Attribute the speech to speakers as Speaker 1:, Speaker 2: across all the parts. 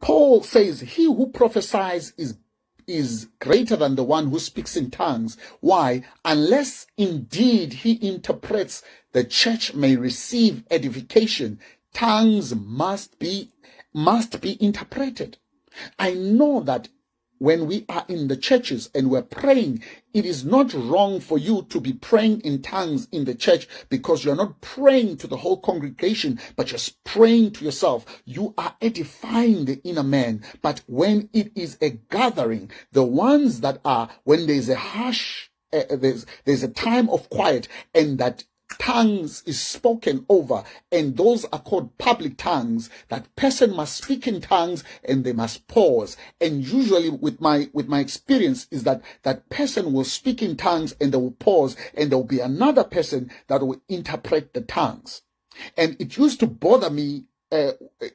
Speaker 1: Paul says, he who prophesies is greater than the one who speaks in tongues. Why? Unless indeed he interprets, the church may receive edification. Tongues must be interpreted. I know that when we are in the churches and we're praying, it is not wrong for you to be praying in tongues in the church, because you're not praying to the whole congregation, but just praying to yourself. You are edifying the inner man. But when it is a gathering, the ones that are, when there's a hush, there's a time of quiet, and that tongues is spoken over, and those are called public tongues. That person must speak in tongues and they must pause. And usually with my experience is that that person will speak in tongues and they will pause, and there will be another person that will interpret the tongues. And it used to bother me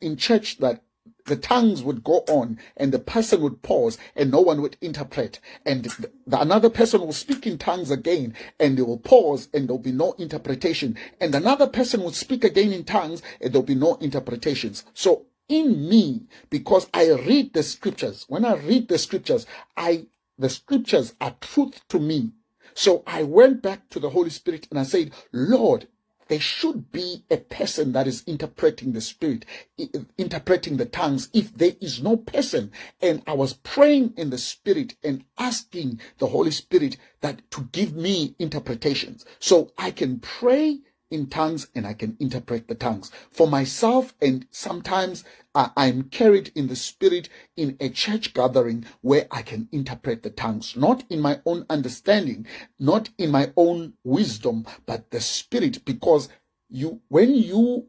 Speaker 1: in church that the tongues would go on and the person would pause and no one would interpret, and another person will speak in tongues again and they will pause and there'll be no interpretation, and another person will speak again in tongues and there'll be no interpretations. So in me, because I read the scriptures, when I read the scriptures, the scriptures are truth to me. So I went back to the Holy Spirit and I said, Lord, there should be a person that is interpreting the spirit, interpreting the tongues. If there is no person, and I was praying in the spirit and asking the Holy Spirit that to give me interpretations, so I can pray in tongues and I can interpret the tongues for myself. And sometimes I'm carried in the spirit in a church gathering where I can interpret the tongues, not in my own understanding, not in my own wisdom, but the spirit. Because when you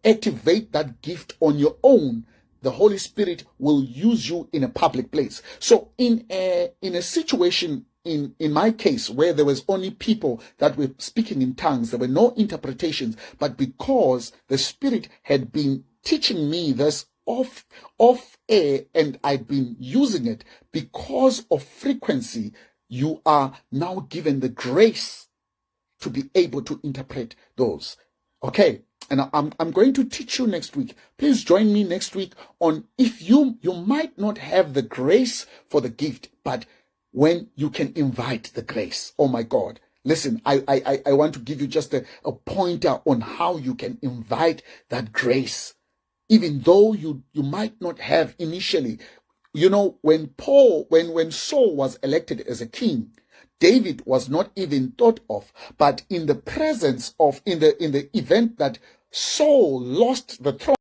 Speaker 1: activate that gift on your own, the Holy Spirit will use you in a public place. So in a situation, in my case, where there was only people that were speaking in tongues, there were no interpretations, but because the Spirit had been teaching me this off air and I'd been using it, because of frequency, you are now given the grace to be able to interpret those. Okay, and I'm going to teach you next week. Please join me next week on, if you might not have the grace for the gift, but when you can invite the grace. Oh my God. Listen, I want to give you just a pointer on how you can invite that grace, even though you might not have initially. You know, when Saul was elected as a king, David was not even thought of, but in the presence of, in the event that Saul lost the throne,